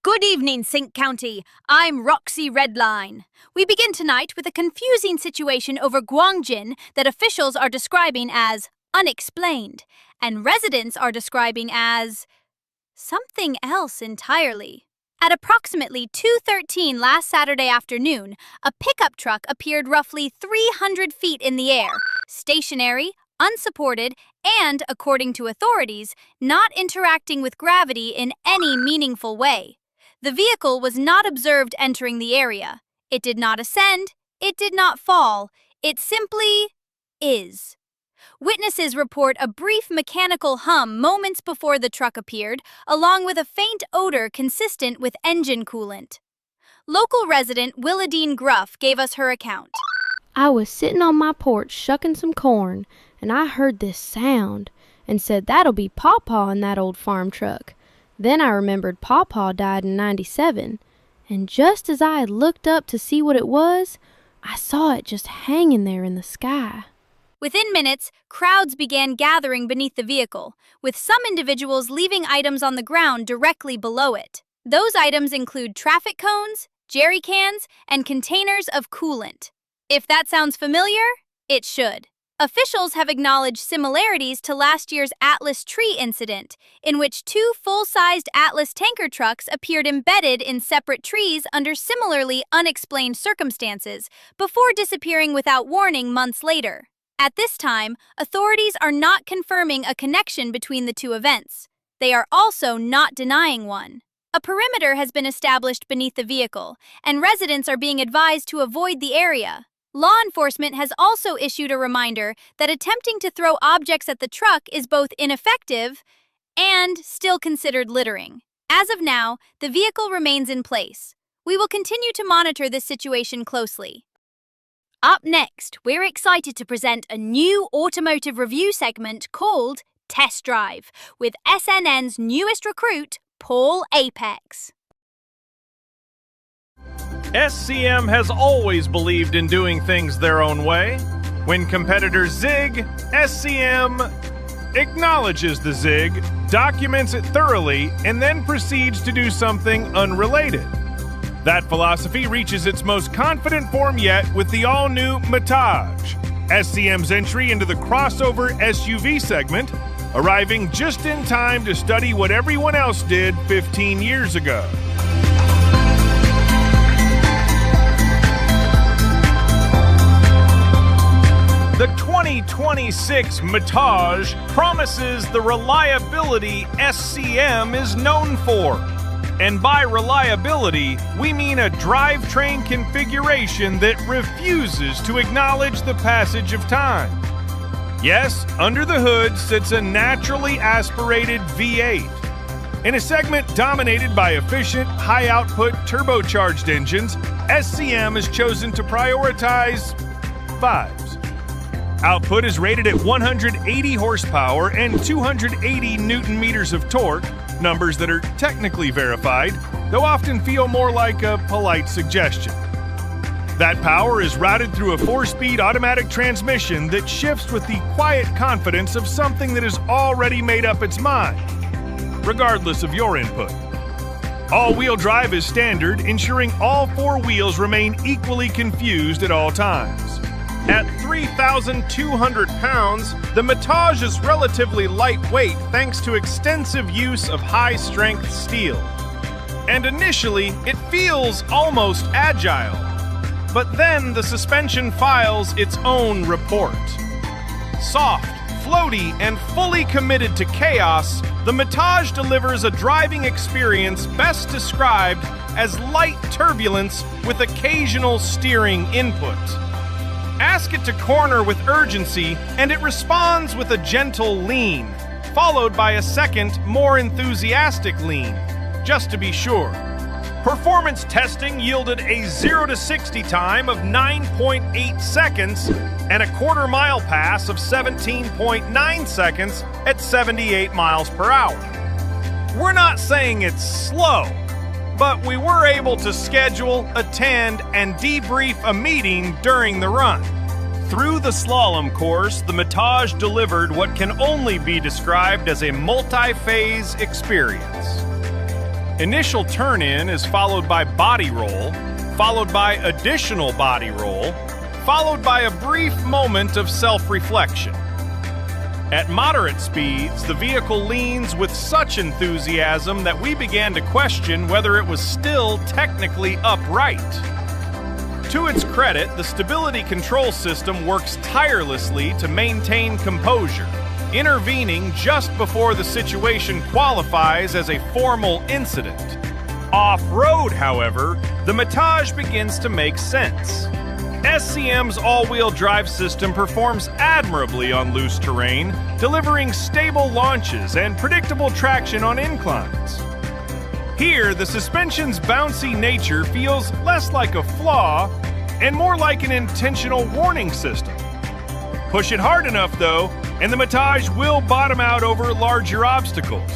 Good evening, Sink County. I'm Roxy Redline. We begin tonight with a confusing situation over Guangjin that officials are describing as unexplained, and residents are describing as something else entirely. At approximately 2:13 last Saturday afternoon, a pickup truck appeared roughly 300 feet in the air, stationary, unsupported, and, according to authorities, not interacting with gravity in any meaningful way. The vehicle was not observed entering the area. It did not ascend. It did not fall. It simply is. Witnesses report a brief mechanical hum moments before the truck appeared, along with a faint odor consistent with engine coolant. Local resident Willadine Gruff gave us her account. I was sitting on my porch shucking some corn, and I heard this sound and said that'll be Pawpaw in that old farm truck. Then I remembered Pawpaw died in '97, and just as I had looked up to see what it was, I saw it just hanging there in the sky. Within minutes, crowds began gathering beneath the vehicle, with some individuals leaving items on the ground directly below it. Those items include traffic cones, jerry cans, and containers of coolant. If that sounds familiar, it should. Officials have acknowledged similarities to last year's Atlas tree incident, in which two full-sized Atlas tanker trucks appeared embedded in separate trees under similarly unexplained circumstances, before disappearing without warning months later. At this time, authorities are not confirming a connection between the two events. They are also not denying one. A perimeter has been established beneath the vehicle, and residents are being advised to avoid the area. Law enforcement has also issued a reminder that attempting to throw objects at the truck is both ineffective and still considered littering. As of now, the vehicle remains in place. We will continue to monitor this situation closely. Up next, we're excited to present a new automotive review segment called Test Drive, with SNN's newest recruit, Paul Apex. SCM has always believed in doing things their own way. When competitors zig, SCM acknowledges the zig, documents it thoroughly, and then proceeds to do something unrelated. That philosophy reaches its most confident form yet with the all-new Motortown, SCM's entry into the crossover SUV segment, arriving just in time to study what everyone else did 15 years ago. The 2026 Motortown promises the reliability SCM is known for. And by reliability, we mean a drivetrain configuration that refuses to acknowledge the passage of time. Yes, under the hood sits a naturally aspirated V8. In a segment dominated by efficient, high-output turbocharged engines, SCM has chosen to prioritize vibes. Output is rated at 180 horsepower and 280 newton-meters of torque, numbers that are technically verified, though often feel more like a polite suggestion. That power is routed through a 4-speed automatic transmission that shifts with the quiet confidence of something that has already made up its mind, regardless of your input. All-wheel drive is standard, ensuring all four wheels remain equally confused at all times. At 3,200 pounds, the Motortown is relatively lightweight thanks to extensive use of high-strength steel. And initially, it feels almost agile. But then the suspension files its own report. Soft, floaty, and fully committed to chaos, the Motortown delivers a driving experience best described as light turbulence with occasional steering input. Ask it to corner with urgency, and it responds with a gentle lean, followed by a second, more enthusiastic lean, just to be sure. Performance testing yielded a 0 to 60 time of 9.8 seconds and a quarter-mile pass of 17.9 seconds at 78 miles per hour. We're not saying it's slow, but we were able to schedule, attend, and debrief a meeting during the run. Through the slalom course, the Motortown delivered what can only be described as a multi-phase experience. Initial turn-in is followed by body roll, followed by additional body roll, followed by a brief moment of self-reflection. At moderate speeds, the vehicle leans with such enthusiasm that we began to question whether it was still technically upright. To its credit, the stability control system works tirelessly to maintain composure, intervening just before the situation qualifies as a formal incident. Off-road, however, the matage begins to make sense. SCM's all-wheel drive system performs admirably on loose terrain, delivering stable launches and predictable traction on inclines. Here, the suspension's bouncy nature feels less like a flaw and more like an intentional warning system. Push it hard enough, though, and the matage will bottom out over larger obstacles,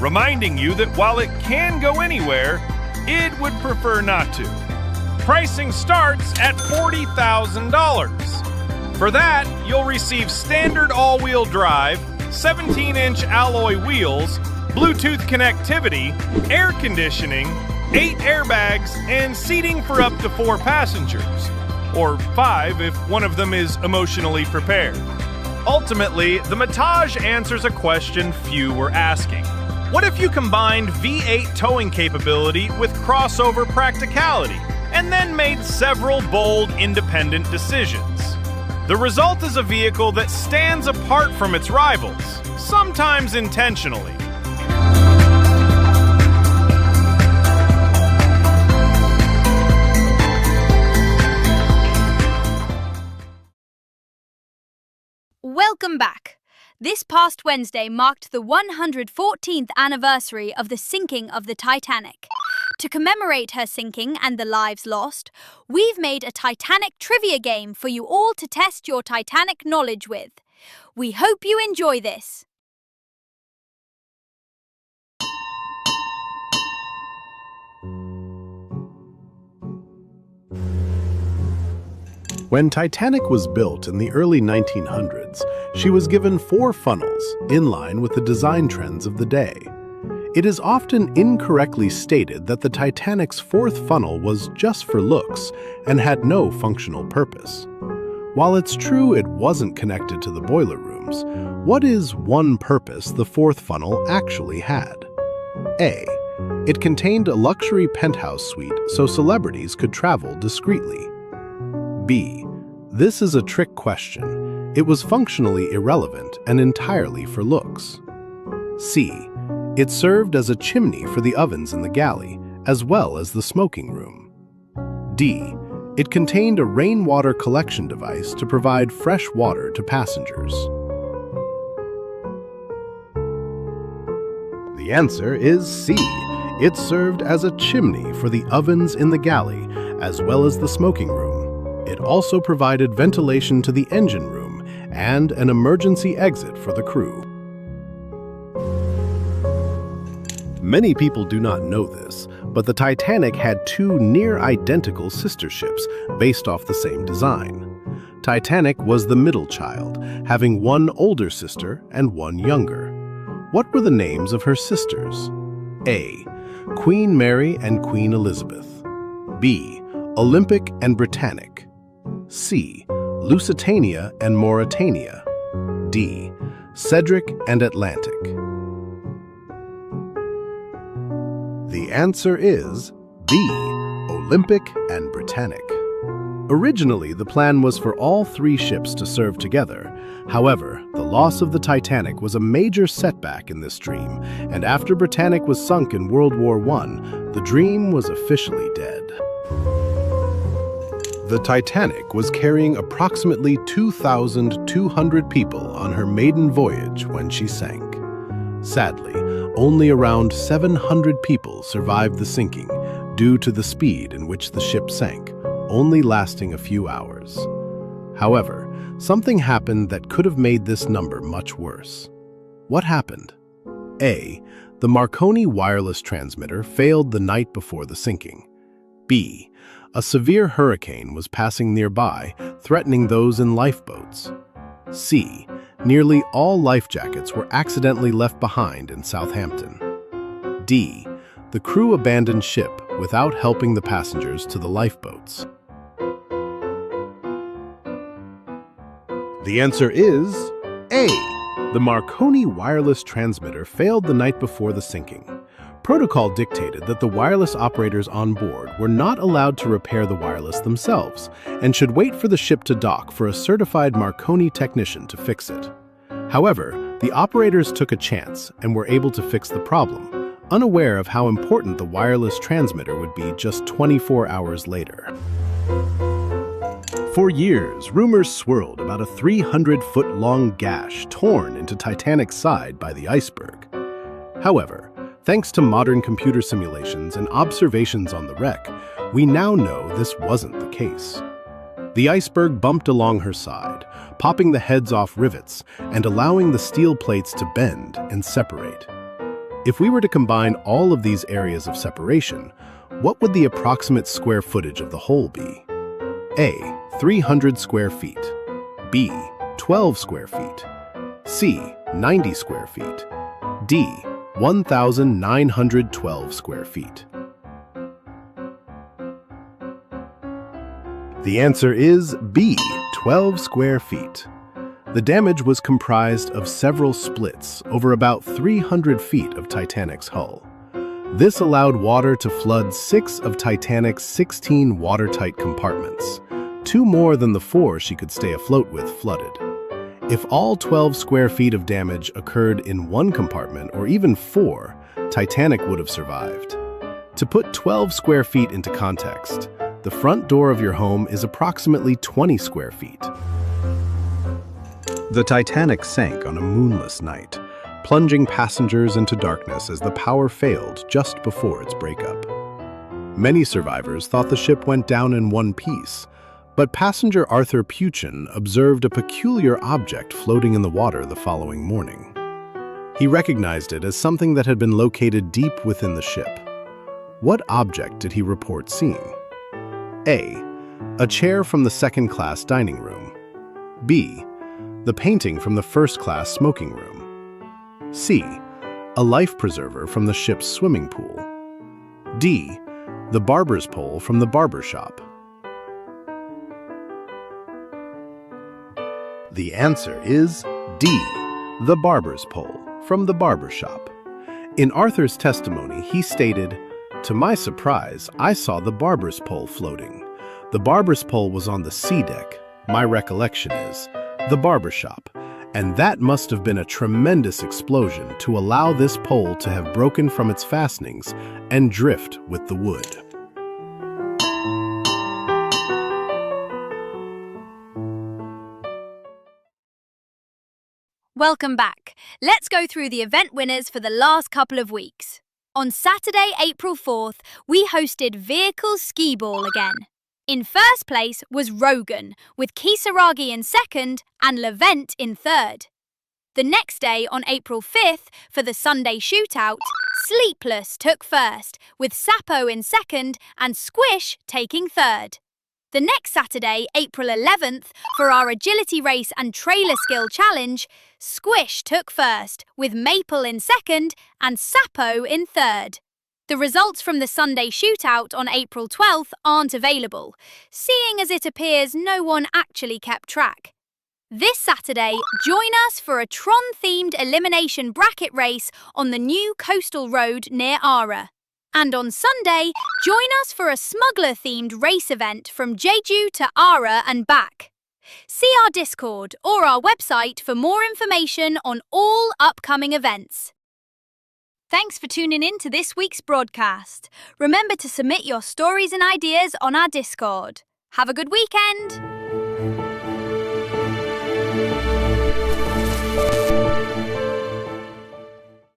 reminding you that while it can go anywhere, it would prefer not to. Pricing starts at $40,000. For that, you'll receive standard all-wheel drive, 17-inch alloy wheels, Bluetooth connectivity, air conditioning, 8 airbags, and seating for up to 4 passengers, or 5 if one of them is emotionally prepared. Ultimately, the matage answers a question few were asking. What if you combined V8 towing capability with crossover practicality, and then made several bold, independent decisions? The result is a vehicle that stands apart from its rivals, sometimes intentionally. Welcome back. This past Wednesday marked the 114th anniversary of the sinking of the Titanic. To commemorate her sinking and the lives lost, we've made a Titanic trivia game for you all to test your Titanic knowledge with. We hope you enjoy this. When Titanic was built in the early 1900s, she was given 4 funnels, in line with the design trends of the day. It is often incorrectly stated that the Titanic's 4th funnel was just for looks and had no functional purpose. While it's true it wasn't connected to the boiler rooms, what is one purpose the 4th funnel actually had? A. It contained a luxury penthouse suite so celebrities could travel discreetly. B. This is a trick question. It was functionally irrelevant and entirely for looks. C. It served as a chimney for the ovens in the galley, as well as the smoking room. D. It contained a rainwater collection device to provide fresh water to passengers. The answer is C. It served as a chimney for the ovens in the galley, as well as the smoking room. It also provided ventilation to the engine room and an emergency exit for the crew. Many people do not know this, but the Titanic had 2 near-identical sister ships based off the same design. Titanic was the middle child, having 1 older sister and 1 younger. What were the names of her sisters? A. Queen Mary and Queen Elizabeth. B. Olympic and Britannic. C. Lusitania and Mauretania. D. Cedric and Atlantic. The answer is B. Olympic and Britannic. Originally, the plan was for all 3 ships to serve together. However, the loss of the Titanic was a major setback in this dream, and after Britannic was sunk in World War I, the dream was officially dead. The Titanic was carrying approximately 2,200 people on her maiden voyage when she sank. Sadly, only around 700 people survived the sinking due to the speed in which the ship sank, only lasting a few hours. However, something happened that could have made this number much worse. What happened? A. The Marconi wireless transmitter failed the night before the sinking. B. A severe hurricane was passing nearby, threatening those in lifeboats. C. Nearly all life jackets were accidentally left behind in Southampton. D. the crew abandoned ship without helping the passengers to the lifeboats? The answer is A. The Marconi wireless transmitter failed the night before the sinking. Protocol dictated that the wireless operators on board were not allowed to repair the wireless themselves and should wait for the ship to dock for a certified Marconi technician to fix it. However, the operators took a chance and were able to fix the problem, unaware of how important the wireless transmitter would be just 24 hours later. For years, rumors swirled about a 300-foot-long gash torn into Titanic's side by the iceberg. However, thanks to modern computer simulations and observations on the wreck, we now know this wasn't the case. The iceberg bumped along her side, popping the heads off rivets and allowing the steel plates to bend and separate. If we were to combine all of these areas of separation, what would the approximate square footage of the whole be? A. 300 square feet. B. 12 square feet. C. 90 square feet. D. 1,912 square feet. The answer is B. 12 square feet. The damage was comprised of several splits over about 300 feet of Titanic's hull. This allowed water to flood 6 of Titanic's 16 watertight compartments, 2 more than the 4 she could stay afloat with flooded. If all 12 square feet of damage occurred in one compartment, or even 4, Titanic would have survived. To put 12 square feet into context, the front door of your home is approximately 20 square feet. The Titanic sank on a moonless night, plunging passengers into darkness as the power failed just before its breakup. Many survivors thought the ship went down in one piece, but passenger Arthur Puchin observed a peculiar object floating in the water the following morning. He recognized it as something that had been located deep within the ship. What object did he report seeing? A. A chair from the second-class dining room. B. The painting from the first-class smoking room. C. A life preserver from the ship's swimming pool. D. The barber's pole from the barber shop. The answer is D. The barber's pole from the barber shop. In Arthur's testimony, he stated, "To my surprise, I saw the barber's pole floating. The barber's pole was on the sea deck, my recollection is, the barber shop, and that must have been a tremendous explosion to allow this pole to have broken from its fastenings and drift with the wood." Welcome back. Let's go through the event winners for the last couple of weeks. On Saturday, April 4th, we hosted Vehicle Ski Ball again. In first place was Rogan, with Kisaragi in second and Levent in third. The next day, on April 5th, for the Sunday shootout, Sleepless took first, with Sapo in second and Squish taking third. The next Saturday, April 11th, for our agility race and trailer skill challenge, Squish took first, with Maple in second and Sapo in third. The results from the Sunday shootout on April 12th aren't available, seeing as it appears no one actually kept track. This Saturday, join us for a Tron-themed elimination bracket race on the new coastal road near Ara. And on Sunday, join us for a smuggler-themed race event from Jeju to Ara and back. See our Discord or our website for more information on all upcoming events. Thanks for tuning in to this week's broadcast. Remember to submit your stories and ideas on our Discord. Have a good weekend!